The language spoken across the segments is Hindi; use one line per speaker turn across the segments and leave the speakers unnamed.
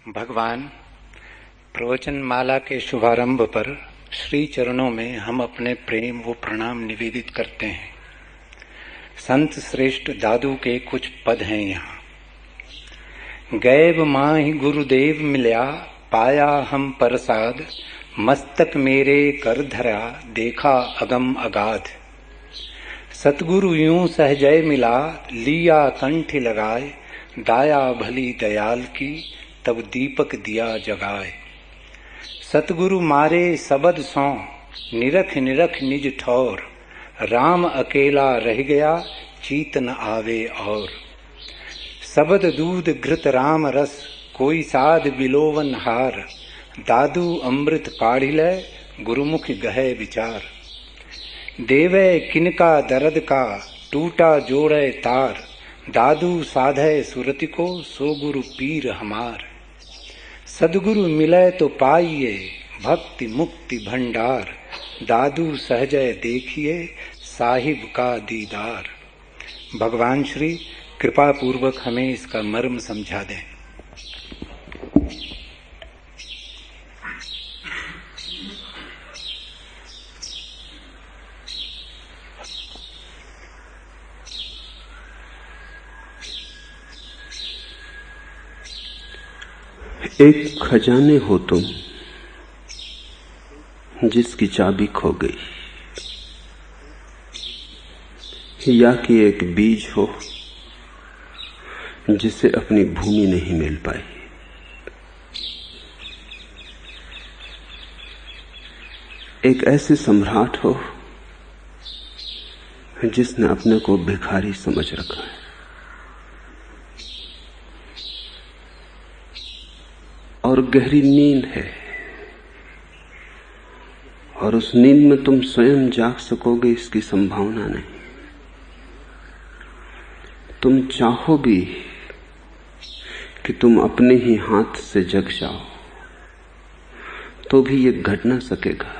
भगवान, प्रवचन माला के शुभारंभ पर श्री चरणों में हम अपने प्रेम व प्रणाम निवेदित करते हैं। संत श्रेष्ठ दादू के कुछ पद हैं यहाँ। गैब माहि गुरुदेव मिल्या, पाया हम प्रसाद, मस्तक मेरे कर धरा, देखा अगम अगाध। सतगुरु यूं सहजय मिला, लिया कंठ लगाए, दाया भली दयाल की, तब दीपक दिया जगाए। सतगुरु मारे सबद सौ, निरख निरख निज ठौर, राम अकेला रह गया, चीत न आवे और। सबद दूध घृत राम रस, कोई साध बिलोवन हार, दादू अमृत काढ़िलै, गुरुमुख गहे विचार। देवै किनका दर्द का, टूटा जोड़े तार, दादू साधे सुरति को, सो गुरु पीर हमार। सदगुरु मिले तो पाइए, भक्ति मुक्ति भंडार, दादू सहजय देखिए, साहिब का दीदार। भगवान श्री कृपा पूर्वक हमें इसका मर्म समझा दें।
एक खजाने हो तुम, जिसकी चाबी खो गई, या कि एक बीज हो जिसे अपनी भूमि नहीं मिल पाई। एक ऐसे सम्राट हो जिसने अपने को भिखारी समझ रखा है, और गहरी नींद है, और उस नींद में तुम स्वयं जाग सकोगे इसकी संभावना नहीं। तुम चाहो भी कि तुम अपने ही हाथ से जग जाओ, तो भी ये घट ना सकेगा।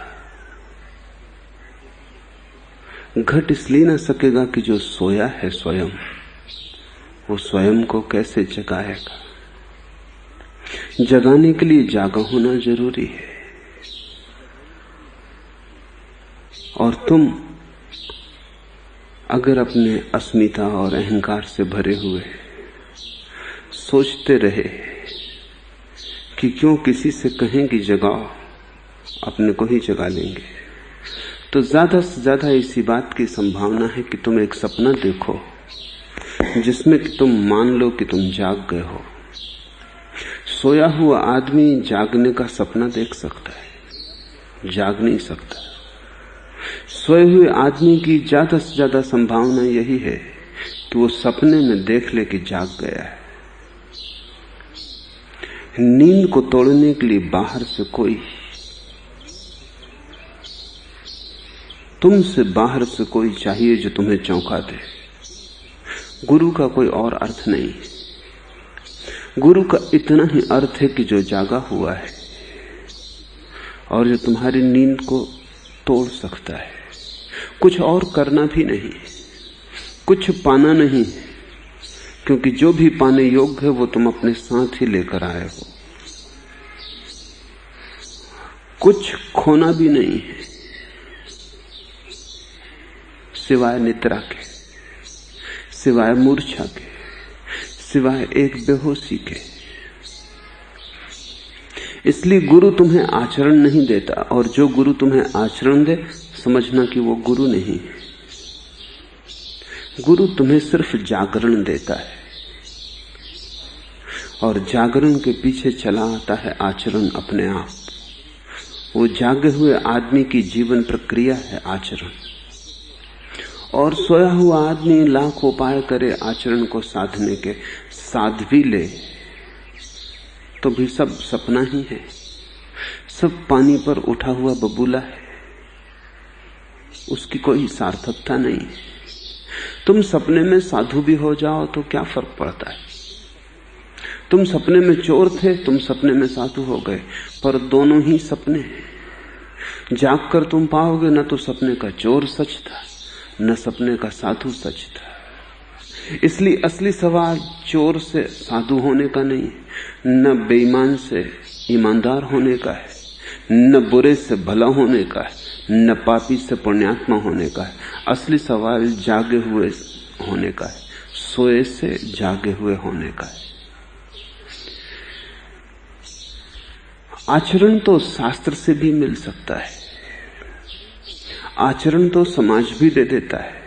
घट इसलिए ना सकेगा कि जो सोया है स्वयं, वो स्वयं को कैसे जगाएगा। जगाने के लिए जागा होना जरूरी है। और तुम अगर अपने अस्मिता और अहंकार से भरे हुए सोचते रहे कि क्यों किसी से कहें कि जगाओ, अपने को ही जगा लेंगे, तो ज्यादा से ज्यादा इसी बात की संभावना है कि तुम एक सपना देखो जिसमें कि तुम मान लो कि तुम जाग गए हो। सोया हुआ आदमी जागने का सपना देख सकता है, जाग नहीं सकता। सोए हुए आदमी की ज्यादा से ज्यादा संभावना यही है कि वो सपने में देख ले कि जाग गया है। नींद को तोड़ने के लिए बाहर से कोई, तुमसे बाहर से कोई चाहिए जो तुम्हें चौंका दे। गुरु का कोई और अर्थ नहीं है। गुरु का इतना ही अर्थ है कि जो जागा हुआ है और जो तुम्हारी नींद को तोड़ सकता है। कुछ और करना भी नहीं, कुछ पाना नहीं, क्योंकि जो भी पाने योग्य है वो तुम अपने साथ ही लेकर आए हो। कुछ खोना भी नहीं है सिवाय निद्रा के, सिवाय मूर्छा के, सिवाय एक बेहोशी के। इसलिए गुरु तुम्हें आचरण नहीं देता, और जो गुरु तुम्हें आचरण दे समझना कि वो गुरु नहीं है। गुरु तुम्हें सिर्फ जागरण देता है, और जागरण के पीछे चला आता है आचरण अपने आप। वो जागे हुए आदमी की जीवन प्रक्रिया है आचरण। और सोया हुआ आदमी लाख उपाय करे आचरण को साधने के, साध भी ले तो भी सब सपना ही है, सब पानी पर उठा हुआ बबूला है, उसकी कोई सार्थकता नहीं है। तुम सपने में साधु भी हो जाओ तो क्या फर्क पड़ता है। तुम सपने में चोर थे, तुम सपने में साधु हो गए, पर दोनों ही सपने हैं। जाग कर तुम पाओगे न तो सपने का चोर सच था, न सपने का साधु सच था। इसलिए असली सवाल चोर से साधु होने का नहीं है, न बेईमान से ईमानदार होने का है, न बुरे से भला होने का है, न पापी से पुण्यात्मा होने का है। असली सवाल जागे हुए होने का है, सोए से जागे हुए होने का है। आचरण तो शास्त्र से भी मिल सकता है, आचरण तो समाज भी दे देता है।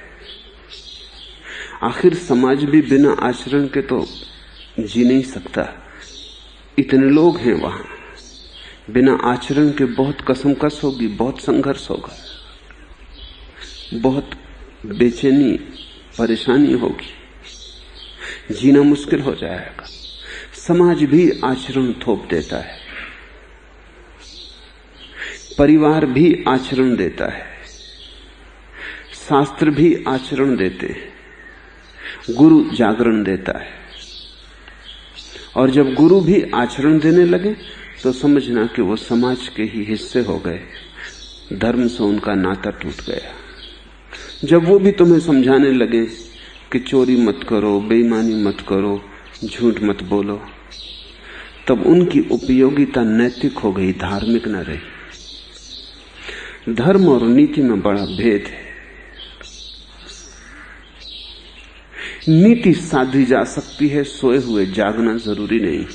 आखिर समाज भी बिना आचरण के तो जी नहीं सकता। इतने लोग हैं वहां, बिना आचरण के बहुत कसमकस होगी, बहुत संघर्ष होगा, बहुत बेचैनी परेशानी होगी, जीना मुश्किल हो जाएगा। समाज भी आचरण थोप देता है, परिवार भी आचरण देता है, शास्त्र भी आचरण देते हैं, गुरु जागरण देता है। और जब गुरु भी आचरण देने लगे तो समझना कि वो समाज के ही हिस्से हो गए, धर्म से उनका नाता टूट गया। जब वो भी तुम्हें समझाने लगे कि चोरी मत करो, बेईमानी मत करो, झूठ मत बोलो, तब उनकी उपयोगिता नैतिक हो गई, धार्मिक न रही। धर्म और नीति में बड़ा भेद है। नीति साधी जा सकती है, सोए हुए जागना जरूरी नहीं,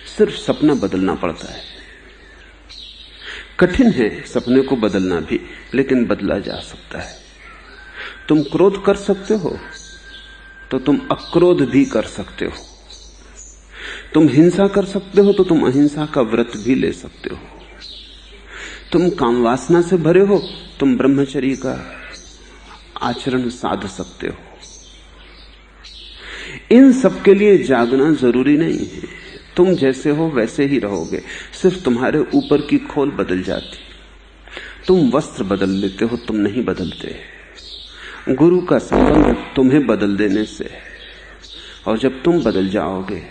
सिर्फ सपना बदलना पड़ता है। कठिन है सपने को बदलना भी, लेकिन बदला जा सकता है। तुम क्रोध कर सकते हो तो तुम अक्रोध भी कर सकते हो, तुम हिंसा कर सकते हो तो तुम अहिंसा का व्रत भी ले सकते हो, तुम काम वासना से भरे हो, तुम ब्रह्मचर्य का आचरण साध सकते हो। इन सब के लिए जागना जरूरी नहीं है। तुम जैसे हो वैसे ही रहोगे, सिर्फ तुम्हारे ऊपर की खोल बदल जाती। तुम वस्त्र बदल लेते हो, तुम नहीं बदलते। गुरु का संबंध तुम्हें बदल देने से है, और जब तुम बदल जाओगे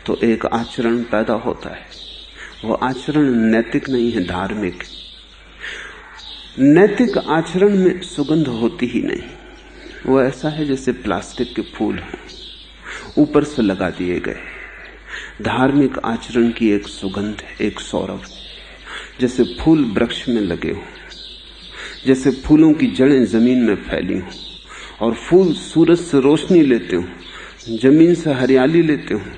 तो एक आचरण पैदा होता है। वो आचरण नैतिक नहीं है, धार्मिक। नैतिक आचरण में सुगंध होती ही नहीं। वो ऐसा है जैसे प्लास्टिक के फूल हैं, ऊपर से लगा दिए गए। धार्मिक आचरण की एक सुगंध है, एक सौरभ है, जैसे फूल वृक्ष में लगे हों, जैसे फूलों की जड़ें जमीन में फैली हों, और फूल सूरज से रोशनी लेते हों, जमीन से हरियाली लेते हों,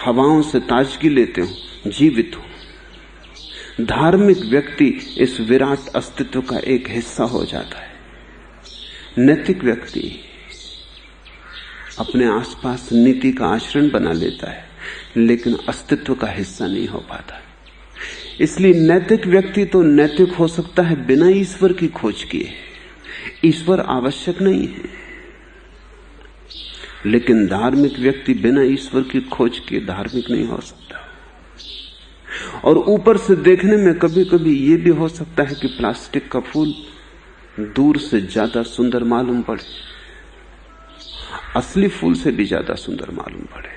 हवाओं से ताजगी लेते हों, जीवित हों। धार्मिक व्यक्ति इस विराट अस्तित्व का एक हिस्सा हो जाता है। नैतिक व्यक्ति अपने आसपास नीति का आचरण बना लेता है, लेकिन अस्तित्व का हिस्सा नहीं हो पाता। इसलिए नैतिक व्यक्ति तो नैतिक हो सकता है बिना ईश्वर की खोज किए। ईश्वर आवश्यक नहीं है, लेकिन धार्मिक व्यक्ति बिना ईश्वर की खोज किए धार्मिक नहीं हो सकता। और ऊपर से देखने में कभी कभी ये भी हो सकता है कि प्लास्टिक का फूल दूर से ज्यादा सुंदर मालूम पड़े, असली फूल से भी ज्यादा सुंदर मालूम पड़े।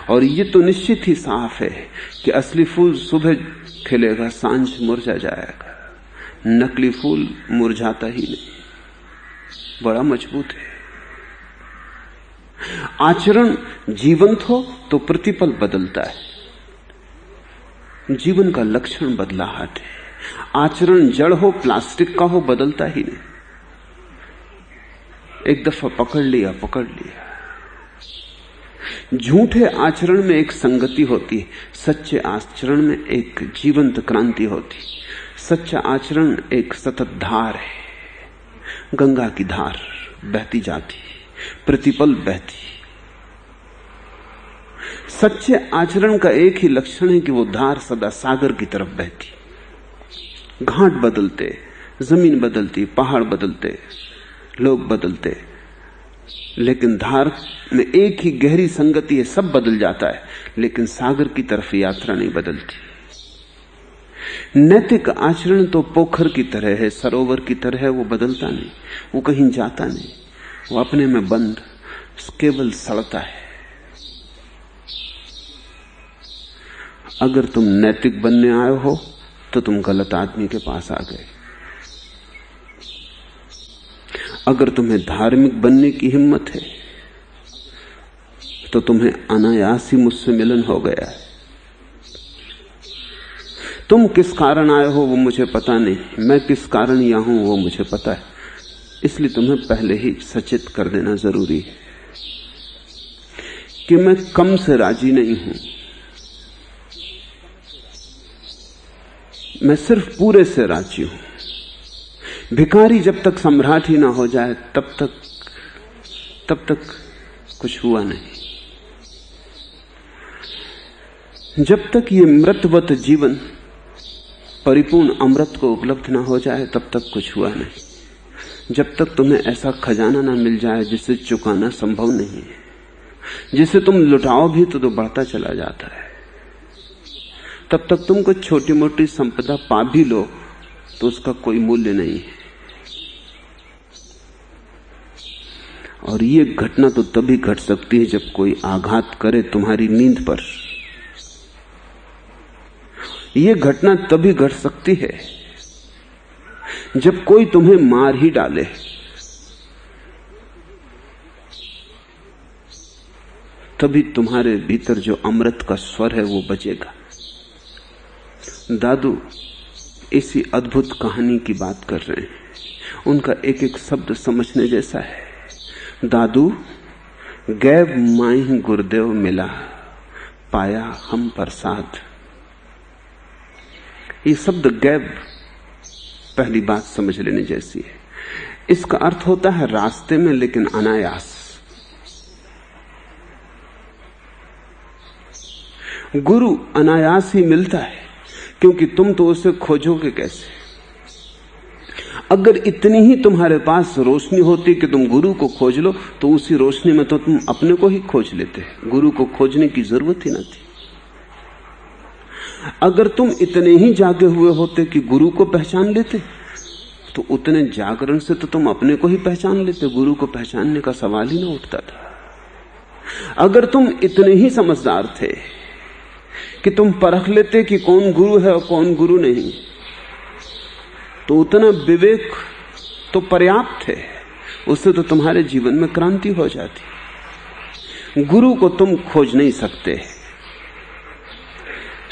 और ये तो निश्चित ही साफ है कि असली फूल सुबह खिलेगा, सांझ मुरझा जाएगा। नकली फूल मुरझाता ही नहीं, बड़ा मजबूत है। आचरण जीवंत हो तो प्रतिपल बदलता है। जीवन का लक्षण बदलाहट है। आचरण जड़ हो, प्लास्टिक का हो, बदलता ही नहीं। एक दफा पकड़ लिया। झूठे आचरण में एक संगति होती है, सच्चे आचरण में एक जीवंत क्रांति होती। सच्चा आचरण एक सतत धार है, गंगा की धार बहती जाती, प्रतिपल बहती। सच्चे आचरण का एक ही लक्षण है कि वो धार सदा सागर की तरफ बहती। घाट बदलते, जमीन बदलती, पहाड़ बदलते, लोग बदलते, लेकिन धार में एक ही गहरी संगति है। सब बदल जाता है, लेकिन सागर की तरफ यात्रा नहीं बदलती। नैतिक आचरण तो पोखर की तरह है, सरोवर की तरह है, वो बदलता नहीं, वो कहीं जाता नहीं, वो अपने में बंद केवल सड़ता है। अगर तुम नैतिक बनने आए हो तो तुम गलत आदमी के पास आ गए। अगर तुम्हें धार्मिक बनने की हिम्मत है तो तुम्हें अनायास ही मुझसे मिलन हो गया है। तुम किस कारण आए हो वो मुझे पता नहीं, मैं किस कारण यहां हूं वो मुझे पता है, इसलिए तुम्हें पहले ही सचेत कर देना जरूरी है कि मैं कम से राजी नहीं हूं, मैं सिर्फ पूरे से राजी हूं। भिखारी जब तक सम्राट ही ना हो जाए तब तक कुछ हुआ नहीं। जब तक ये मृतवत जीवन परिपूर्ण अमृत को उपलब्ध ना हो जाए तब तक कुछ हुआ नहीं। जब तक तुम्हें ऐसा खजाना ना मिल जाए जिसे चुकाना संभव नहीं है, जिसे तुम लुटाओ भी तो बढ़ता चला जाता है, तब तक तुम कुछ छोटी मोटी संपदा पा भी लो तो उसका कोई मूल्य नहीं है। और ये घटना तो तभी घट सकती है जब कोई आघात करे तुम्हारी नींद पर। यह घटना तभी घट सकती है जब कोई तुम्हें मार ही डाले। तभी तुम्हारे भीतर जो अमृत का स्वर है वो बजेगा। दादू इसी अद्भुत कहानी की बात कर रहे हैं। उनका एक एक शब्द समझने जैसा है। दादू गैब माही गुरुदेव मिला, पाया हम प्रसाद। ये शब्द गैब पहली बात समझ लेने जैसी है। इसका अर्थ होता है रास्ते में लेकिन अनायास। गुरु अनायास ही मिलता है क्योंकि तुम तो उसे खोजोगे कैसे। अगर इतनी ही तुम्हारे पास रोशनी होती कि तुम गुरु को खोज लो तो उसी रोशनी में तो तुम अपने को ही खोज लेते, गुरु को खोजने की जरूरत ही न थी। अगर तुम इतने ही जागे हुए होते कि गुरु को पहचान लेते तो उतने जागरण से तो तुम अपने को ही पहचान लेते, गुरु को पहचानने का सवाल ही ना उठता था। अगर तुम इतने ही समझदार थे कि तुम परख लेते कि कौन गुरु है और कौन गुरु नहीं, तो उतना विवेक तो पर्याप्त है, उससे तो तुम्हारे जीवन में क्रांति हो जाती। गुरु को तुम खोज नहीं सकते।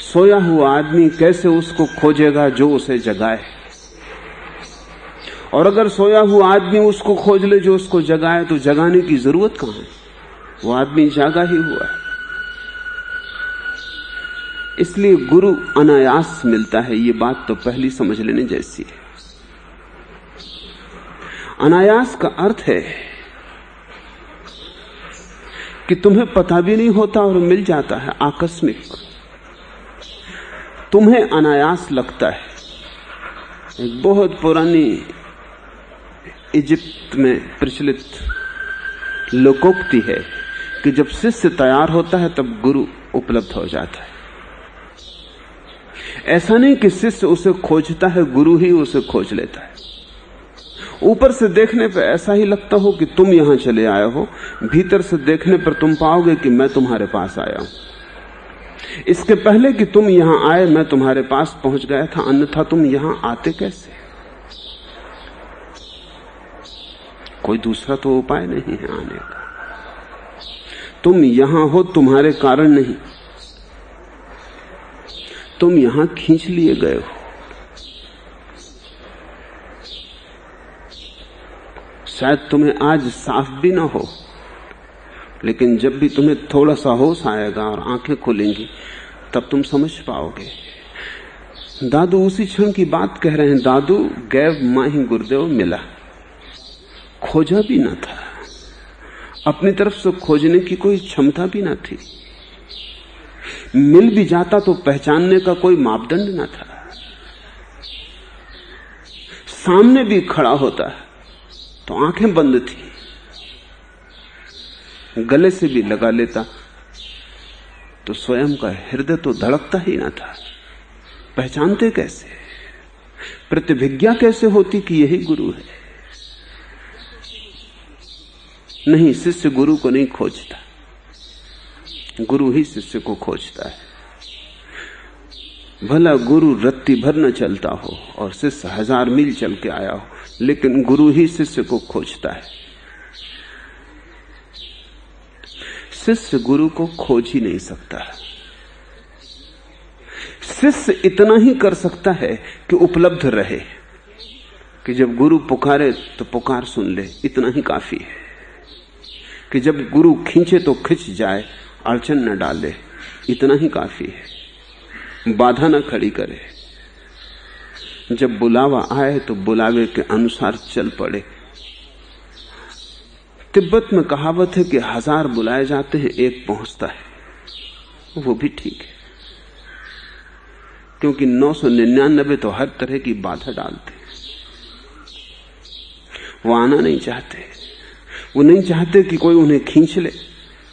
सोया हुआ आदमी कैसे उसको खोजेगा जो उसे जगाए, और अगर सोया हुआ आदमी उसको खोज ले जो उसको जगाए तो जगाने की जरूरत कहां है, वो आदमी जागा ही हुआ है। इसलिए गुरु अनायास मिलता है, ये बात तो पहली समझ लेने जैसी है। अनायास का अर्थ है कि तुम्हें पता भी नहीं होता और मिल जाता है, आकस्मिक। तुम्हें अनायास लगता है। एक बहुत पुरानी इजिप्ट में प्रचलित लोकोक्ति है कि जब शिष्य तैयार होता है तब गुरु उपलब्ध हो जाता है। ऐसा नहीं कि शिष्य उसे खोजता है, गुरु ही उसे खोज लेता है। ऊपर से देखने पर ऐसा ही लगता हो कि तुम यहां चले आए हो, भीतर से देखने पर तुम पाओगे कि मैं तुम्हारे पास आया हूं। इसके पहले कि तुम यहां आए मैं तुम्हारे पास पहुंच गया था, अन्यथा तुम यहां आते कैसे? कोई दूसरा तो उपाय नहीं है आने का। तुम यहां हो तुम्हारे कारण नहीं, तुम यहां खींच लिए गए हो। शायद तुम्हें आज साफ भी ना हो, लेकिन जब भी तुम्हें थोड़ा सा होश आएगा और आंखें खुलेंगी तब तुम समझ पाओगे। दादू उसी क्षण की बात कह रहे हैं। दादू गैब माही गुरुदेव मिला, खोजा भी ना था, अपनी तरफ से खोजने की कोई क्षमता भी ना थी। मिल भी जाता तो पहचानने का कोई मापदंड ना था। सामने भी खड़ा होता तो आंखें बंद थी, गले से भी लगा लेता तो स्वयं का हृदय तो धड़कता ही ना था। पहचानते कैसे? प्रतिभिज्ञा कैसे होती कि यही गुरु है? नहीं, शिष्य गुरु को नहीं खोजता, गुरु ही शिष्य को खोजता है। भला गुरु रत्ती भर न चलता हो और शिष्य 1000 मील चल के आया हो, लेकिन गुरु ही शिष्य को खोजता है। शिष्य गुरु को खोज ही नहीं सकता। शिष्य इतना ही कर सकता है कि उपलब्ध रहे, कि जब गुरु पुकारे तो पुकार सुन ले, इतना ही काफी है। कि जब गुरु खींचे तो खिंच जाए, अड़चन न डाले, इतना ही काफी है। बाधा न खड़ी करे। जब बुलावा आए तो बुलावे के अनुसार चल पड़े। तिब्बत में कहावत है कि 1000 बुलाए जाते हैं, एक पहुंचता है। वो भी ठीक है, क्योंकि 999 तो हर तरह की बाधा डालते। वो आना नहीं चाहते। वो नहीं चाहते कि कोई उन्हें खींच ले,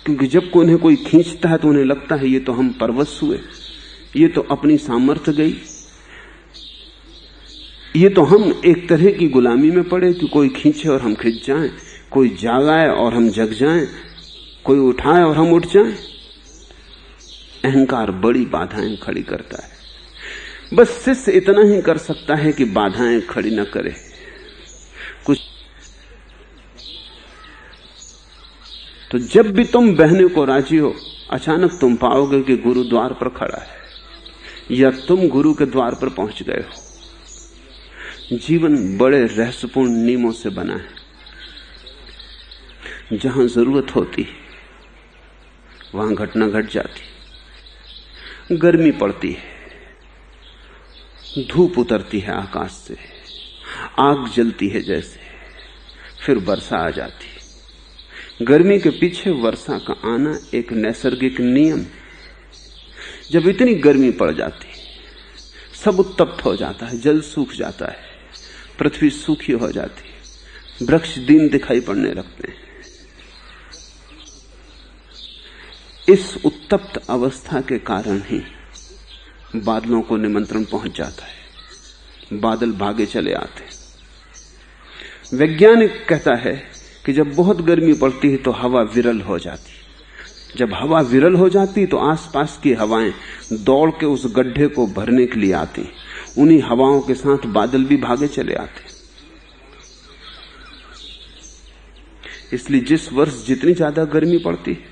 क्योंकि जब उन्हें कोई खींचता है तो उन्हें लगता है ये तो हम परवश हुए, ये तो अपनी सामर्थ्य गई, ये तो हम एक तरह की गुलामी में पड़े कि कोई खींचे और हम खिंच जाएं, कोई जागाए और हम जग जाएं, कोई उठाए और हम उठ जाएं। अहंकार बड़ी बाधाएं खड़ी करता है। बस शिष्य इतना ही कर सकता है कि बाधाएं खड़ी न करे। कुछ तो जब भी तुम बहने को राजी हो, अचानक तुम पाओगे कि गुरु द्वार पर खड़ा है, या तुम गुरु के द्वार पर पहुंच गए हो। जीवन बड़े रहस्यपूर्ण नियमों से बना है। जहां जरूरत होती वहां घटना घट जाती। गर्मी पड़ती है, धूप उतरती है आकाश से, आग जलती है जैसे, फिर वर्षा आ जाती। गर्मी के पीछे वर्षा का आना एक नैसर्गिक नियम। जब इतनी गर्मी पड़ जाती, सब उत्तप्त हो जाता है, जल सूख जाता है, पृथ्वी सूखी हो जाती, वृक्ष दीन दिखाई पड़ने लगते हैं। इस उत्तप्त अवस्था के कारण ही बादलों को निमंत्रण पहुंच जाता है, बादल भागे चले आते। वैज्ञानिक कहता है कि जब बहुत गर्मी पड़ती है तो हवा विरल हो जाती। जब हवा विरल हो जाती तो आसपास की हवाएं दौड़ के उस गड्ढे को भरने के लिए आती। उन्हीं हवाओं के साथ बादल भी भागे चले आते। इसलिए जिस वर्ष जितनी ज्यादा गर्मी पड़ती है,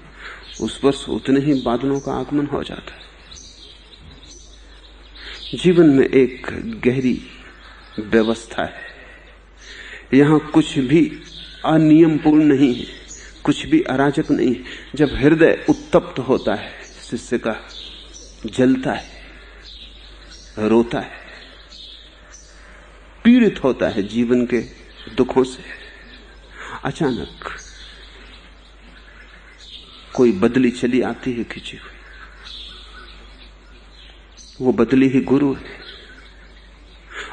उस वर्ष उतने ही बादलों का आगमन हो जाता है। जीवन में एक गहरी व्यवस्था है। यहां कुछ भी अनियमपूर्ण नहीं है, कुछ भी अराजक नहीं है। जब हृदय उत्तप्त होता है, शिष्य का जलता है, रोता है, पीड़ित होता है जीवन के दुखों से, अचानक कोई बदली चली आती है खिंची हुई। वो बदली ही गुरु है,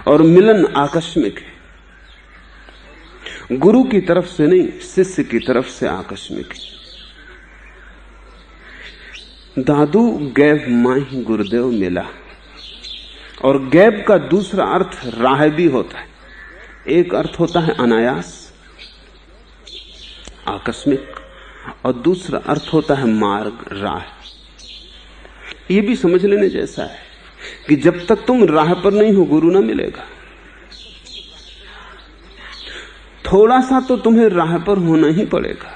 और मिलन आकस्मिक है। गुरु की तरफ से नहीं, शिष्य की तरफ से आकस्मिक है। दादू गैब माही गुरुदेव मिला। और गैब का दूसरा अर्थ राह भी होता है। एक अर्थ होता है अनायास, आकस्मिक, और दूसरा अर्थ होता है मार्ग, राह। यह भी समझ लेने जैसा है कि जब तक तुम राह पर नहीं हो, गुरु ना मिलेगा। थोड़ा सा तो तुम्हें राह पर होना ही पड़ेगा।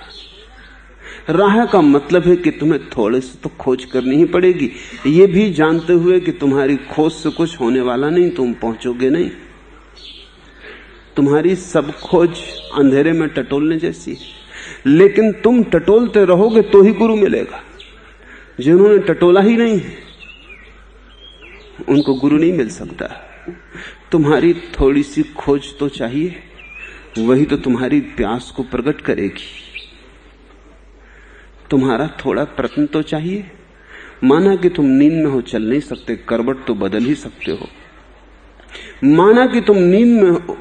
राह का मतलब है कि तुम्हें थोड़े से तो खोज करनी ही पड़ेगी, ये भी जानते हुए कि तुम्हारी खोज से कुछ होने वाला नहीं, तुम पहुंचोगे नहीं। तुम्हारी सब खोज अंधेरे में टटोलने जैसी है, लेकिन तुम टटोलते रहोगे तो ही गुरु मिलेगा। जिन्होंने टटोला ही नहीं है, उनको गुरु नहीं मिल सकता। तुम्हारी थोड़ी सी खोज तो चाहिए, वही तो तुम्हारी प्यास को प्रकट करेगी। तुम्हारा थोड़ा प्रयत्न तो चाहिए। माना कि तुम नींद में हो, चल नहीं सकते, करवट तो बदल ही सकते हो। माना कि तुम नींद में हो,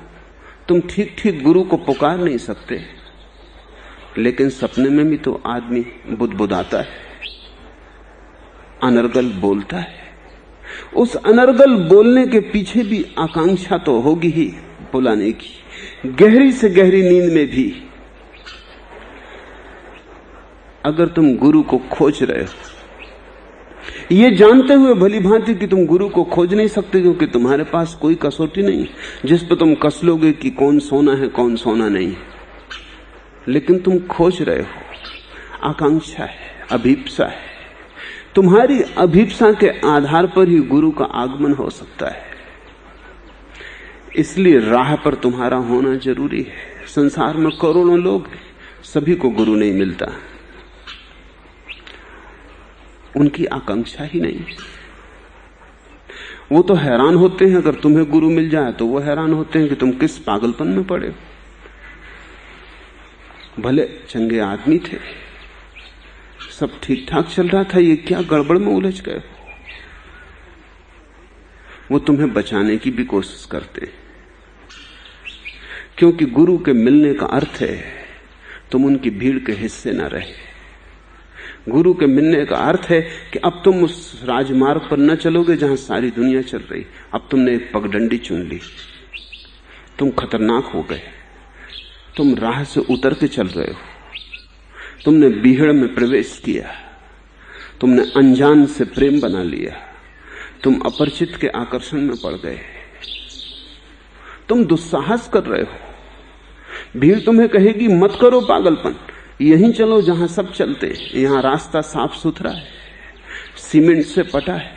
तुम ठीक ठीक गुरु को पुकार नहीं सकते, लेकिन सपने में भी तो आदमी बुदबुदाता है, अनर्गल बोलता है। उस अनर्गल बोलने के पीछे भी आकांक्षा तो होगी ही बुलाने की। गहरी से गहरी नींद में भी अगर तुम गुरु को खोज रहे हो, ये जानते हुए भली भांति कि तुम गुरु को खोज नहीं सकते, क्योंकि तुम्हारे पास कोई कसौटी नहीं जिस पर तुम कस लोगे कि कौन सोना है कौन सोना नहीं। लेकिन तुम खोज रहे हो, आकांक्षा है, अभीप्सा है। तुम्हारी अभीप्सा के आधार पर ही गुरु का आगमन हो सकता है। इसलिए राह पर तुम्हारा होना जरूरी है। संसार में करोड़ों लोग हैं, सभी को गुरु नहीं मिलता, उनकी आकांक्षा ही नहीं। वो तो हैरान होते हैं अगर तुम्हें गुरु मिल जाए, तो वो हैरान होते हैं कि तुम किस पागलपन में पड़े हो। भले चंगे आदमी थे, सब ठीक ठाक चल रहा था, ये क्या गड़बड़ में उलझ गए। वो तुम्हें बचाने की भी कोशिश करते हैं, क्योंकि गुरु के मिलने का अर्थ है तुम उनकी भीड़ के हिस्से न रहे। गुरु के मिलने का अर्थ है कि अब तुम उस राजमार्ग पर न चलोगे जहां सारी दुनिया चल रही। अब तुमने एक पगडंडी चुन ली, तुम खतरनाक हो गए, तुम राह से उतर के चल रहे हो, तुमने बीहड़ में प्रवेश किया, तुमने अनजान से प्रेम बना लिया, तुम अपरिचित के आकर्षण में पड़ गए, तुम दुस्साहस कर रहे हो। भीड़ तुम्हें कहेगी मत करो पागलपन, यहीं चलो जहां सब चलते हैं। यहां रास्ता साफ सुथरा है, सीमेंट से पटा है,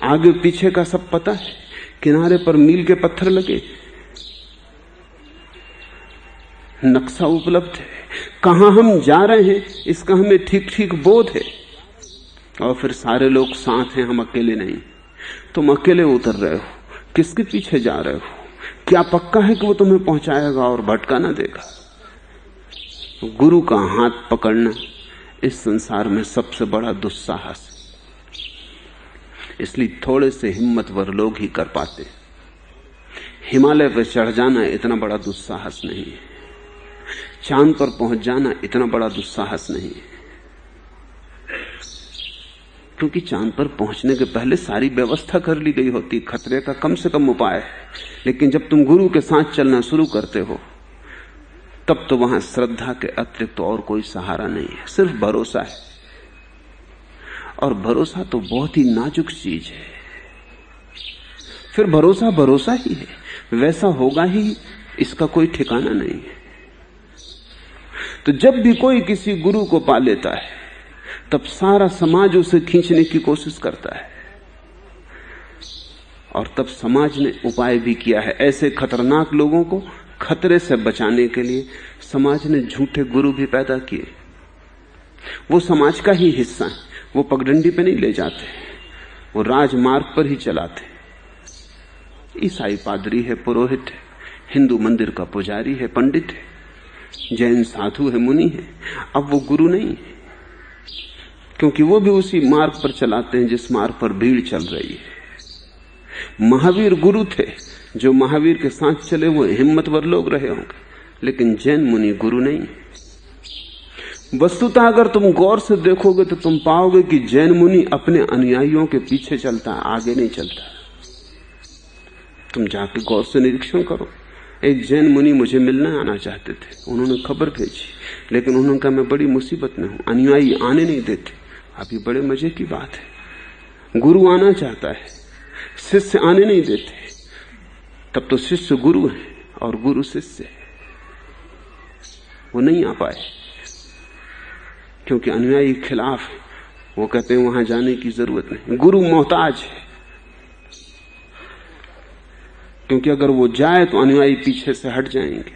आगे पीछे का सब पता है, किनारे पर मील के पत्थर लगे, नक्शा उपलब्ध है, कहां हम जा रहे हैं इसका हमें ठीक ठीक बोध है। और फिर सारे लोग साथ हैं, हम अकेले नहीं। तुम अकेले उतर रहे हो, किसके पीछे जा रहे हो? क्या पक्का है कि वो तुम्हें पहुंचाएगा और भटका ना देगा? गुरु का हाथ पकड़ना इस संसार में सबसे बड़ा दुस्साहस। इसलिए थोड़े से हिम्मतवर लोग ही कर पाते। हिमालय पर चढ़ जाना इतना बड़ा दुस्साहस नहीं है, चांद पर पहुंच जाना इतना बड़ा दुस्साहस नहीं है, क्योंकि चांद पर पहुंचने के पहले सारी व्यवस्था कर ली गई होती, खतरे का कम से कम उपाय है। लेकिन जब तुम गुरु के साथ चलना शुरू करते हो, तब तो वहां श्रद्धा के अतिरिक्त तो और कोई सहारा नहीं है, सिर्फ भरोसा है। और भरोसा तो बहुत ही नाजुक चीज है। फिर भरोसा भरोसा ही है, वैसा होगा ही, इसका कोई ठिकाना नहीं है। तो जब भी कोई किसी गुरु को पा लेता है, तब सारा समाज उसे खींचने की कोशिश करता है। और तब समाज ने उपाय भी किया है। ऐसे खतरनाक लोगों को खतरे से बचाने के लिए समाज ने झूठे गुरु भी पैदा किए। वो समाज का ही हिस्सा है, वो पगडंडी पे नहीं ले जाते, वो राजमार्ग पर ही चलाते। ईसाई पादरी है, पुरोहित है, हिंदू मंदिर का पुजारी है, पंडित है, जैन साधु है, मुनि है। अब वो गुरु नहीं है, क्योंकि वो भी उसी मार्ग पर चलाते हैं जिस मार्ग पर भीड़ चल रही है। महावीर गुरु थे, जो महावीर के साथ चले वो हिम्मतवर लोग रहे होंगे, लेकिन जैन मुनि गुरु नहीं। वस्तुतः अगर तुम गौर से देखोगे तो तुम पाओगे कि जैन मुनि अपने अनुयायियों के पीछे चलता है, आगे नहीं चलता। तुम जाके गौर से निरीक्षण करो। एक जैन मुनि मुझे मिलने आना चाहते थे, उन्होंने खबर भेजी, लेकिन उन्होंने कहा मैं बड़ी मुसीबत में हूं, अनुयायी आने नहीं देते। अभी बड़े मजे की बात है, गुरु आना चाहता है, शिष्य आने नहीं देते। तब तो शिष्य गुरु है और गुरु शिष्य है। वो नहीं आ पाए क्योंकि अनुयायी खिलाफ है। वो कहते हैं वहां जाने की जरूरत नहीं, गुरु मोहताज है। क्योंकि अगर वो जाए तो अनुयायी पीछे से हट जाएंगे।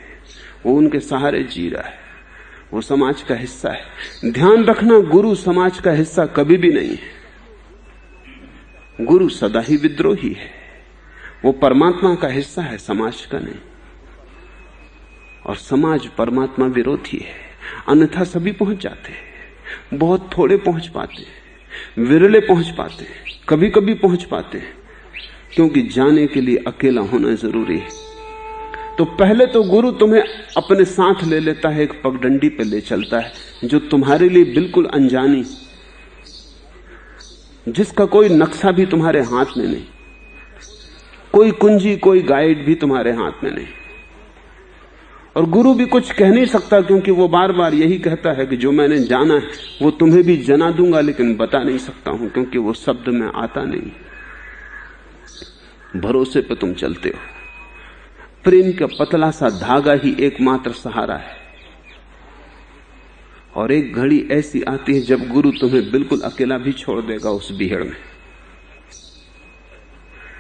वो उनके सहारे जी रहा है, वो समाज का हिस्सा है। ध्यान रखना, गुरु समाज का हिस्सा कभी भी नहीं है। गुरु सदा ही विद्रोही है, वो परमात्मा का हिस्सा है, समाज का नहीं। और समाज परमात्मा विरोधी है, अन्यथा सभी पहुंच जाते हैं। बहुत थोड़े पहुंच पाते हैं, विरले पहुंच पाते हैं, कभी कभी पहुंच पाते हैं, क्योंकि जाने के लिए अकेला होना जरूरी है। तो पहले तो गुरु तुम्हें अपने साथ ले लेता है, एक पगडंडी पे ले चलता है जो तुम्हारे लिए बिल्कुल अनजानी, जिसका कोई नक्शा भी तुम्हारे हाथ में नहीं, कोई कुंजी, कोई गाइड भी तुम्हारे हाथ में नहीं। और गुरु भी कुछ कह नहीं सकता, क्योंकि वो बार बार यही कहता है कि जो मैंने जाना है वो तुम्हें भी जना दूंगा, लेकिन बता नहीं सकता हूं क्योंकि वो शब्द में आता नहीं। भरोसे पे तुम चलते हो। प्रेम का पतला सा धागा ही एकमात्र सहारा है। और एक घड़ी ऐसी आती है जब गुरु तुम्हें बिल्कुल अकेला भी छोड़ देगा उस बीहड़ में,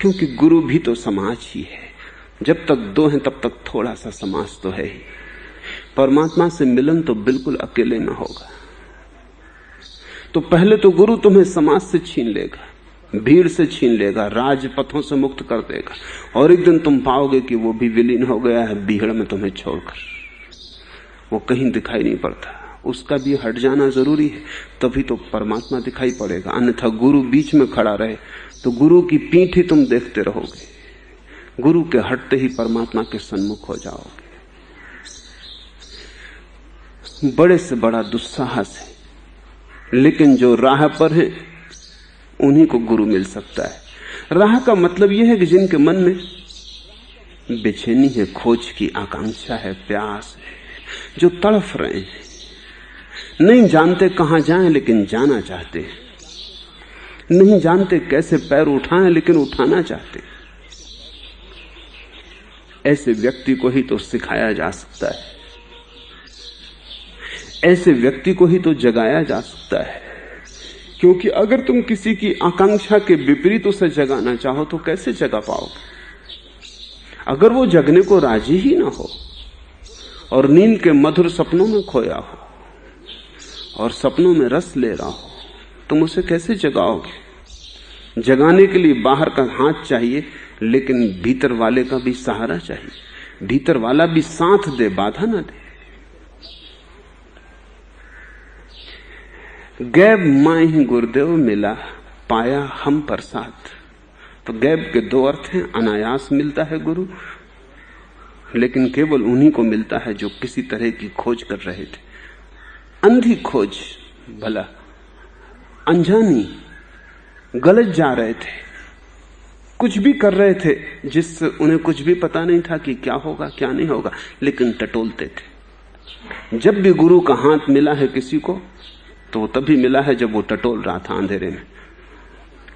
क्योंकि गुरु भी तो समाज ही है। जब तक दो हैं तब तक थोड़ा सा समाज तो है ही। परमात्मा से मिलन तो बिल्कुल अकेले में होगा। तो पहले तो गुरु तुम्हें समाज से छीन लेगा, भीड़ से छीन लेगा, राजपथों से मुक्त कर देगा, और एक दिन तुम पाओगे कि वो भी विलीन हो गया है भीड़ में तुम्हें छोड़कर। वो कहीं दिखाई नहीं पड़ता। उसका भी हट जाना जरूरी है, तभी तो परमात्मा दिखाई पड़ेगा। अन्यथा गुरु बीच में खड़ा रहे तो गुरु की पीठ ही तुम देखते रहोगे। गुरु के हटते ही परमात्मा के सन्मुख हो जाओगे। बड़े से बड़ा दुस्साहस है, लेकिन जो राह पर है उन्हीं को गुरु मिल सकता है। राह का मतलब यह है कि जिनके मन में बेचैनी है, खोज की आकांक्षा है, प्यास है, जो तड़फ रहे हैं, नहीं जानते कहां जाएं लेकिन जाना चाहते हैं, नहीं जानते कैसे पैर उठाएं लेकिन उठाना चाहते हैं। ऐसे व्यक्ति को ही तो सिखाया जा सकता है, ऐसे व्यक्ति को ही तो जगाया जा सकता है। क्योंकि अगर तुम किसी की आकांक्षा के विपरीत उसे जगाना चाहो तो कैसे जगा पाओगे? अगर वो जगने को राजी ही ना हो और नींद के मधुर सपनों में खोया हो और सपनों में रस ले रहा हो, तुम उसे कैसे जगाओगे? जगाने के लिए बाहर का हाथ चाहिए, लेकिन भीतर वाले का भी सहारा चाहिए। भीतर वाला भी साथ दे, बाधा ना दे। गैब माही गुरुदेव मिला, पाया हम प्रसाद। तो गैब के दो अर्थ हैं। अनायास मिलता है गुरु, लेकिन केवल उन्हीं को मिलता है जो किसी तरह की खोज कर रहे थे। अंधी खोज, भला अनजानी, गलत जा रहे थे, कुछ भी कर रहे थे जिससे उन्हें कुछ भी पता नहीं था कि क्या होगा क्या नहीं होगा, लेकिन टटोलते थे। जब भी गुरु का हाथ मिला है किसी को तो वो तभी मिला है जब वो टटोल रहा था अंधेरे में।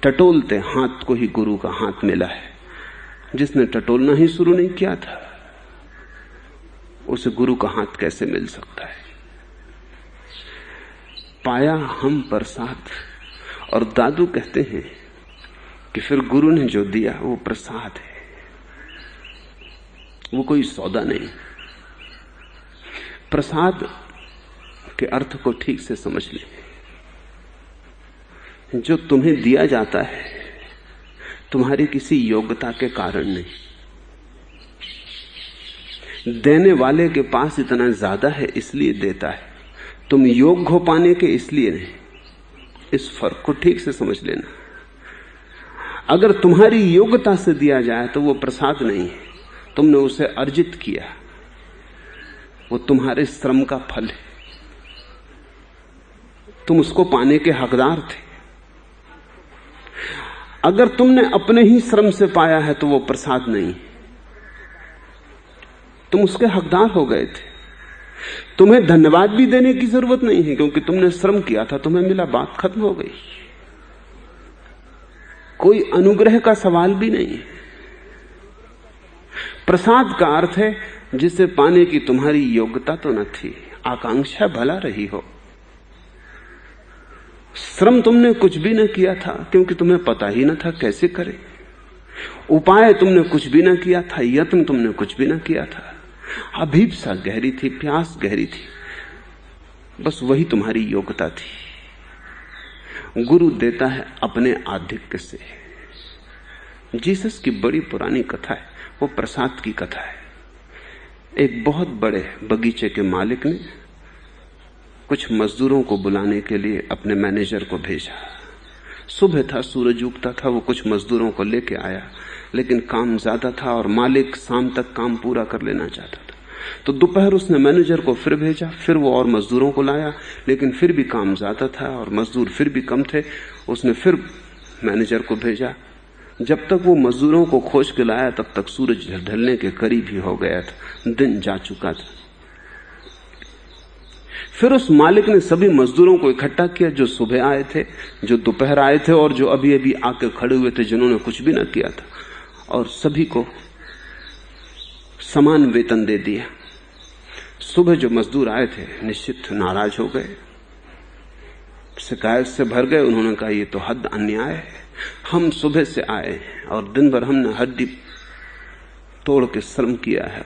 टटोलते हाथ को ही गुरु का हाथ मिला है। जिसने टटोलना ही शुरू नहीं किया था उसे गुरु का हाथ कैसे मिल सकता है? पाया हम प्रसाद। और दादू कहते हैं कि फिर गुरु ने जो दिया वो प्रसाद है, वो कोई सौदा नहीं। प्रसाद के अर्थ को ठीक से समझ लें। जो तुम्हें दिया जाता है तुम्हारी किसी योग्यता के कारण नहीं, देने वाले के पास इतना ज्यादा है इसलिए देता है, तुम योग्य हो पाने के इसलिए नहीं। इस फर्क को ठीक से समझ लेना। अगर तुम्हारी योग्यता से दिया जाए तो वो प्रसाद नहीं है, तुमने उसे अर्जित किया, वो तुम्हारे श्रम का फल है, तुम उसको पाने के हकदार थे। अगर तुमने अपने ही श्रम से पाया है तो वो प्रसाद नहीं, तुम उसके हकदार हो गए थे। तुम्हें धन्यवाद भी देने की जरूरत नहीं है, क्योंकि तुमने श्रम किया था, तुम्हें मिला, बात खत्म हो गई। कोई अनुग्रह का सवाल भी नहीं। प्रसाद का अर्थ है जिसे पाने की तुम्हारी योग्यता तो न थी, आकांक्षा भला रही हो। श्रम तुमने कुछ भी न किया था क्योंकि तुम्हें पता ही न था कैसे करे। उपाय तुमने कुछ भी न किया था, यत्न तुमने कुछ भी न किया था। अभीप्सा गहरी थी, प्यास गहरी थी, बस वही तुम्हारी योग्यता थी। गुरु देता है अपने आधिक्य से। जीसस की बड़ी पुरानी कथा है, वो प्रसाद की कथा है। एक बहुत बड़े बगीचे के मालिक ने कुछ मजदूरों को बुलाने के लिए अपने मैनेजर को भेजा। सुबह था, सूरज उगता था, वो कुछ मजदूरों को लेके आया, लेकिन काम ज्यादा था और मालिक शाम तक काम पूरा कर लेना चाहता था। तो दोपहर उसने मैनेजर को फिर भेजा, फिर वो और मजदूरों को लाया, लेकिन फिर भी काम ज्यादा था और मजदूर फिर भी कम थे। उसने फिर मैनेजर को भेजा, जब तक वो मजदूरों को खोज के लाया तब तक सूरज ढलने के करीब ही हो गया था, दिन जा चुका था। फिर उस मालिक ने सभी मजदूरों को इकट्ठा किया, जो सुबह आए थे, जो दोपहर आए थे और जो अभी अभी आके खड़े हुए थे जिन्होंने कुछ भी ना किया था, और सभी को समान वेतन दे दिया। सुबह जो मजदूर आए थे निश्चित नाराज हो गए, शिकायत से भर गए। उन्होंने कहा ये तो हद अन्याय है, हम सुबह से आए और दिन भर हमने हड्डी तोड़ के श्रम किया है,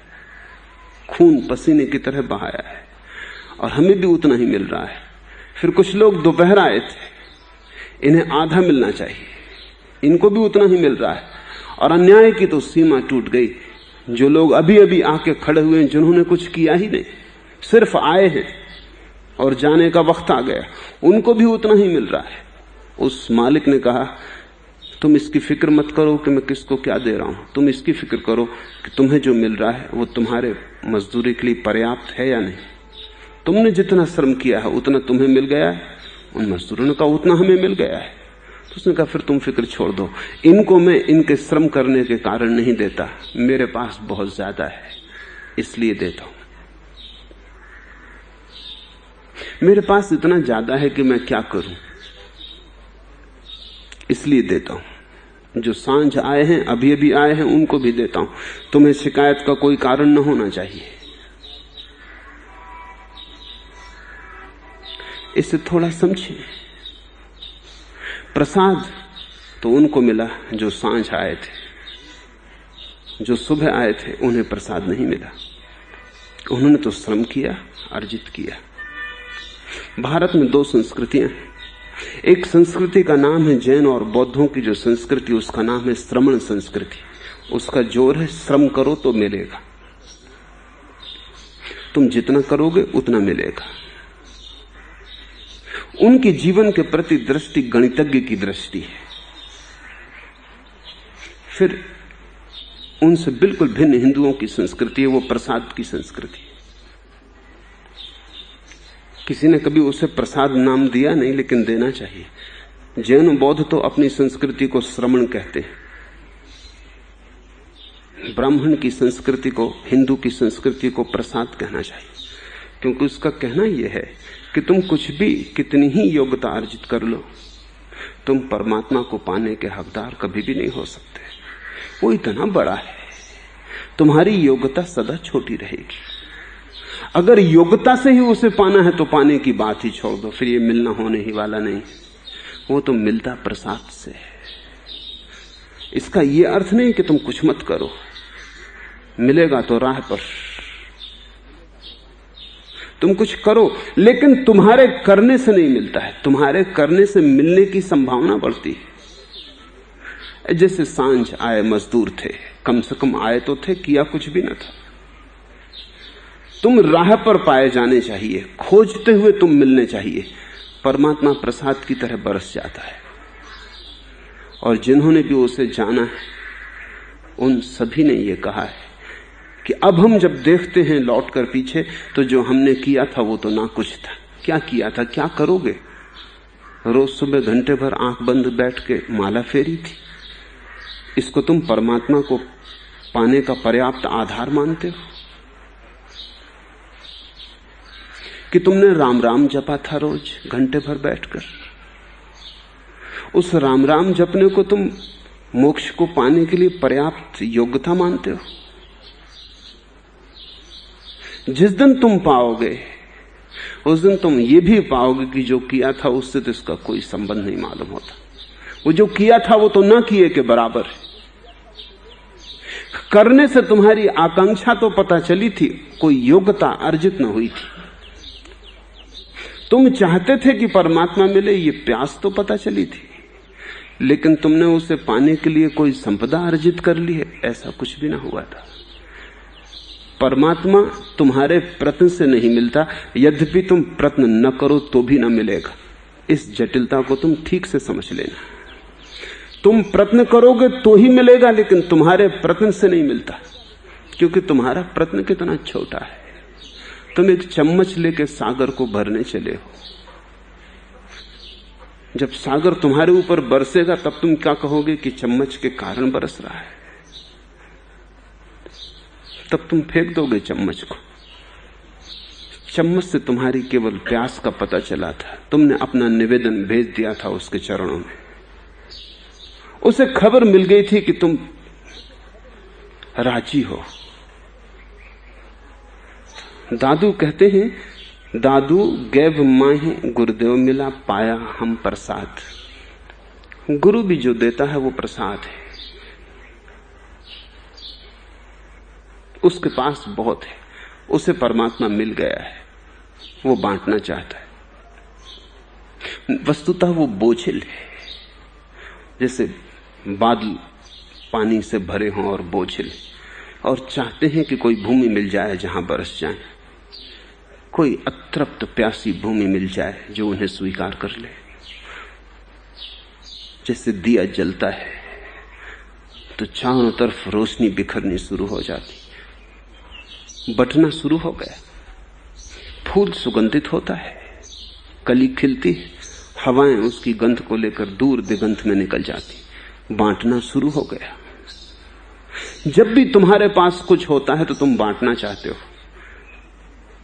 खून पसीने की तरह बहाया है और हमें भी उतना ही मिल रहा है। फिर कुछ लोग दोपहर आए थे, इन्हें आधा मिलना चाहिए, इनको भी उतना ही मिल रहा है। और अन्याय की तो सीमा टूट गई। जो लोग अभी अभी आके खड़े हुए हैं, जिन्होंने कुछ किया ही नहीं, सिर्फ आए हैं और जाने का वक्त आ गया, उनको भी उतना ही मिल रहा है। उस मालिक ने कहा तुम इसकी फिक्र मत करो कि मैं किसको क्या दे रहा हूं, तुम इसकी फिक्र करो कि तुम्हें जो मिल रहा है वो तुम्हारे मजदूरी के लिए पर्याप्त है या नहीं। तुमने जितना श्रम किया है उतना तुम्हें मिल गया है। उन मजदूरों ने कहा उतना हमें मिल गया है। तो उसने कहा फिर तुम फिक्र छोड़ दो, इनको मैं इनके श्रम करने के कारण नहीं देता, मेरे पास बहुत ज्यादा है इसलिए देता हूं। मेरे पास इतना ज्यादा है कि मैं क्या करूं, इसलिए देता हूं। जो सांझ आए हैं, अभी अभी आए हैं, उनको भी देता हूं। तुम्हें शिकायत का कोई कारण न होना चाहिए। इसे थोड़ा समझिए। प्रसाद तो उनको मिला जो सांझ आए थे, जो सुबह आए थे उन्हें प्रसाद नहीं मिला। उन्होंने तो श्रम किया, अर्जित किया। भारत में दो संस्कृतियां हैं। एक संस्कृति का नाम है जैन और बौद्धों की जो संस्कृति, उसका नाम है श्रमण संस्कृति। उसका जोर है श्रम करो तो मिलेगा, तुम जितना करोगे उतना मिलेगा। उनके जीवन के प्रति दृष्टि गणितज्ञ की दृष्टि है। फिर उनसे बिल्कुल भिन्न हिंदुओं की संस्कृति है, वो प्रसाद की संस्कृति। किसी ने कभी उसे प्रसाद नाम दिया नहीं, लेकिन देना चाहिए। जैन बौद्ध तो अपनी संस्कृति को श्रमण कहते हैं। ब्राह्मण की संस्कृति को, हिंदू की संस्कृति को प्रसाद कहना चाहिए, क्योंकि उसका कहना यह है कि तुम कुछ भी, कितनी ही योग्यता अर्जित कर लो, तुम परमात्मा को पाने के हकदार कभी भी नहीं हो सकते। वो इतना बड़ा है, तुम्हारी योग्यता सदा छोटी रहेगी। अगर योग्यता से ही उसे पाना है तो पाने की बात ही छोड़ दो, फिर ये मिलना होने ही वाला नहीं। वो तो मिलता प्रसाद से है। इसका ये अर्थ नहीं कि तुम कुछ मत करो, मिलेगा तो राह पर, तुम कुछ करो, लेकिन तुम्हारे करने से नहीं मिलता है, तुम्हारे करने से मिलने की संभावना बढ़ती है। जैसे सांझ आए मजदूर थे, कम से कम आए तो थे, किया कुछ भी न था। तुम राह पर पाए जाने चाहिए, खोजते हुए तुम मिलने चाहिए। परमात्मा प्रसाद की तरह बरस जाता है, और जिन्होंने भी उसे जाना है उन सभी ने यह कहा है कि अब हम जब देखते हैं लौटकर पीछे, तो जो हमने किया था वो तो ना कुछ था। क्या किया था, क्या करोगे? रोज सुबह घंटे भर आंख बंद बैठ के माला फेरी थी। इसको तुम परमात्मा को पाने का पर्याप्त आधार मानते हो? कि तुमने राम राम जपा था रोज घंटे भर बैठकर? उस राम राम जपने को तुम मोक्ष को पाने के लिए पर्याप्त योग्यता मानते हो? जिस दिन तुम पाओगे उस दिन तुम ये भी पाओगे कि जो किया था उससे तो इसका कोई संबंध नहीं मालूम होता। वो जो किया था वो तो ना किए के बराबर है। करने से तुम्हारी आकांक्षा तो पता चली थी, कोई योग्यता अर्जित न हुई थी। तुम चाहते थे कि परमात्मा मिले, ये प्यास तो पता चली थी, लेकिन तुमने उसे पाने के लिए कोई संपदा अर्जित कर ली है, ऐसा कुछ भी ना हुआ था। परमात्मा तुम्हारे प्रयत्न से नहीं मिलता, यद्यपि तुम प्रयत्न न करो तो भी न मिलेगा। इस जटिलता को तुम ठीक से समझ लेना। तुम प्रयत्न करोगे तो ही मिलेगा, लेकिन तुम्हारे प्रयत्न से नहीं मिलता, क्योंकि तुम्हारा प्रयत्न कितना छोटा है। तुम एक चम्मच लेके सागर को भरने चले हो, जब सागर तुम्हारे ऊपर बरसेगा तब तुम क्या कहोगे कि चम्मच के कारण बरस रहा है? तब तुम फेंक दोगे चम्मच को। चम्मच से तुम्हारी केवल प्यास का पता चला था, तुमने अपना निवेदन भेज दिया था उसके चरणों में। उसे खबर मिल गई थी कि तुम राजी हो। दादू कहते हैं, दादू गैब माही गुरुदेव मिला, पाया हम प्रसाद। गुरु भी जो देता है वो प्रसाद है, उसके पास बहुत है, उसे परमात्मा मिल गया है, वो बांटना चाहता है। वस्तुतः वो बोझिल है, जैसे बादल पानी से भरे हों और बोझिल, और चाहते हैं कि कोई भूमि मिल जाए जहां बरस जाए, कोई अतृप्त प्यासी भूमि मिल जाए जो उन्हें स्वीकार कर ले। जैसे दिया जलता है तो चारों तरफ रोशनी बिखरनी शुरू हो जाती, बटना शुरू हो गया, फूल सुगंधित होता है, कली खिलती है, हवाएं उसकी गंध को लेकर दूर दिगंत में निकल जाती, बांटना शुरू हो गया। जब भी तुम्हारे पास कुछ होता है तो तुम बांटना चाहते हो।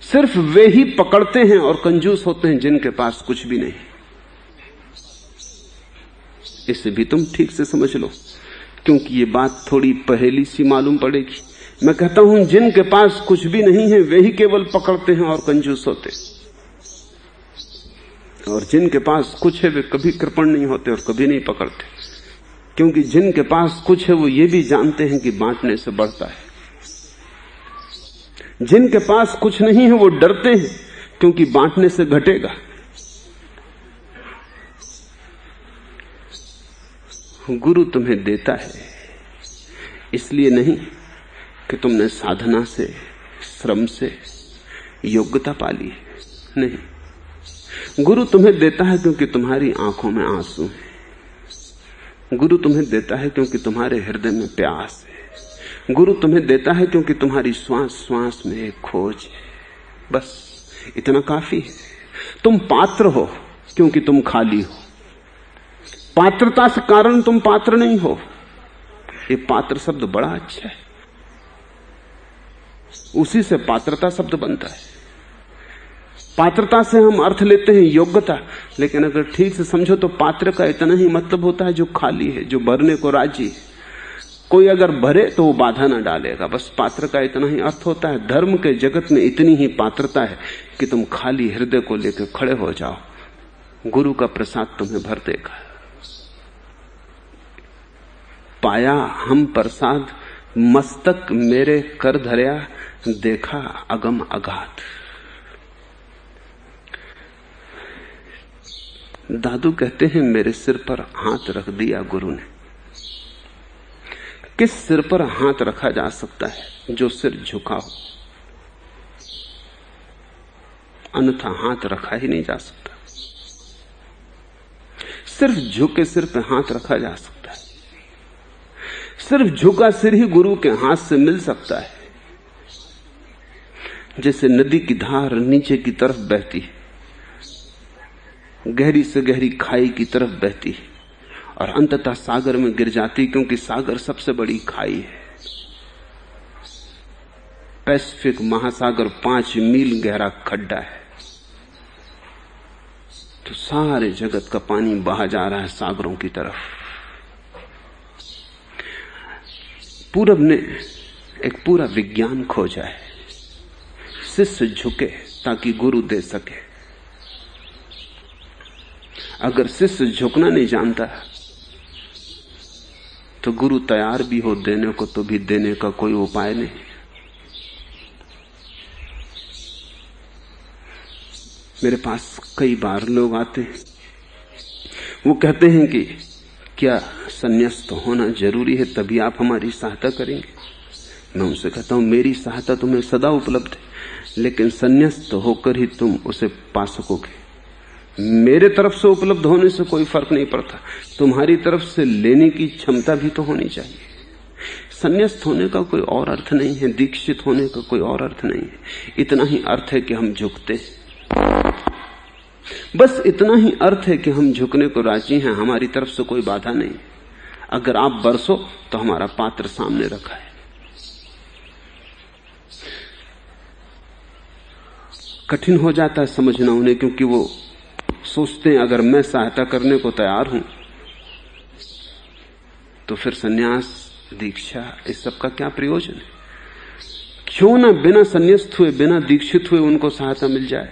सिर्फ वे ही पकड़ते हैं और कंजूस होते हैं जिनके पास कुछ भी नहीं। इसे भी तुम ठीक से समझ लो, क्योंकि ये बात थोड़ी पहेली सी मालूम पड़ेगी। मैं कहता हूं जिनके पास कुछ भी नहीं है वे ही केवल पकड़ते हैं और कंजूस होते, और जिनके पास कुछ है वे कभी कृपण नहीं होते और कभी नहीं पकड़ते, क्योंकि जिनके पास कुछ है वो ये भी जानते हैं कि बांटने से बढ़ता है। जिनके पास कुछ नहीं है वो डरते हैं क्योंकि बांटने से घटेगा। गुरु तुम्हें देता है इसलिए नहीं कि तुमने साधना से, श्रम से योग्यता पाली है, नहीं। गुरु तुम्हें देता है क्योंकि तुम्हारी आंखों में आंसू है। गुरु तुम्हें देता है क्योंकि तुम्हारे हृदय में प्यास है। गुरु तुम्हें देता है क्योंकि तुम्हारी श्वास श्वास में एक खोज है। बस इतना काफी है। तुम पात्र हो क्योंकि तुम खाली हो। पात्रता से कारण तुम पात्र नहीं हो। ये पात्र शब्द बड़ा अच्छा है, उसी से पात्रता शब्द बनता है। पात्रता से हम अर्थ लेते हैं योग्यता, लेकिन अगर ठीक से समझो तो पात्र का इतना ही मतलब होता है जो खाली है, जो भरने को राजी है। कोई अगर भरे तो वो बाधा ना डालेगा, बस पात्र का इतना ही अर्थ होता है। धर्म के जगत में इतनी ही पात्रता है कि तुम खाली हृदय को लेकर खड़े हो जाओ, गुरु का प्रसाद तुम्हें भर देगा। पाया हम प्रसाद, मस्तक मेरे कर धरया, देखा अगम अगाध। दादू कहते हैं मेरे सिर पर हाथ रख दिया गुरु ने। किस सिर पर हाथ रखा जा सकता है? जो सिर झुका हो, अन्यथा हाथ रखा ही नहीं जा सकता। सिर्फ झुके सिर पे हाथ रखा जा सकता है। सिर्फ झुका सिर ही गुरु के हाथ से मिल सकता है। जैसे नदी की धार नीचे की तरफ बहती है, गहरी से गहरी खाई की तरफ बहती है और अंततः सागर में गिर जाती, क्योंकि सागर सबसे बड़ी खाई है। पैसिफिक महासागर 5 मील गहरा खड्डा है, तो सारे जगत का पानी बहा जा रहा है सागरों की तरफ। पूरब ने एक पूरा विज्ञान खोजा है। शिष्य झुके ताकि गुरु दे सके। अगर शिष्य झुकना नहीं जानता तो गुरु तैयार भी हो देने को तो भी देने का कोई उपाय नहीं। मेरे पास कई बार लोग आते हैं, वो कहते हैं कि क्या संन्यास्त होना जरूरी है तभी आप हमारी सहायता करेंगे? मैं उनसे कहता हूं मेरी सहायता तुम्हें सदा उपलब्ध है, लेकिन संन्यास्त होकर ही तुम उसे पा सकोगे। मेरे तरफ से उपलब्ध होने से कोई फर्क नहीं पड़ता, तुम्हारी तरफ से लेने की क्षमता भी तो होनी चाहिए। संन्यास्त होने का कोई और अर्थ नहीं है, दीक्षित होने का कोई और अर्थ नहीं है। इतना ही अर्थ है कि हम झुकते हैं। बस इतना ही अर्थ है कि हम झुकने को राजी हैं, हमारी तरफ से कोई बाधा नहीं। अगर आप बरसो तो हमारा पात्र सामने रखा है। कठिन हो जाता है समझना उन्हें, क्योंकि वो सोचते हैं अगर मैं सहायता करने को तैयार हूं तो फिर सन्यास, दीक्षा, इस सब का क्या प्रयोजन है? क्यों ना बिना संन्यास्त हुए, बिना दीक्षित हुए उनको सहायता मिल जाए।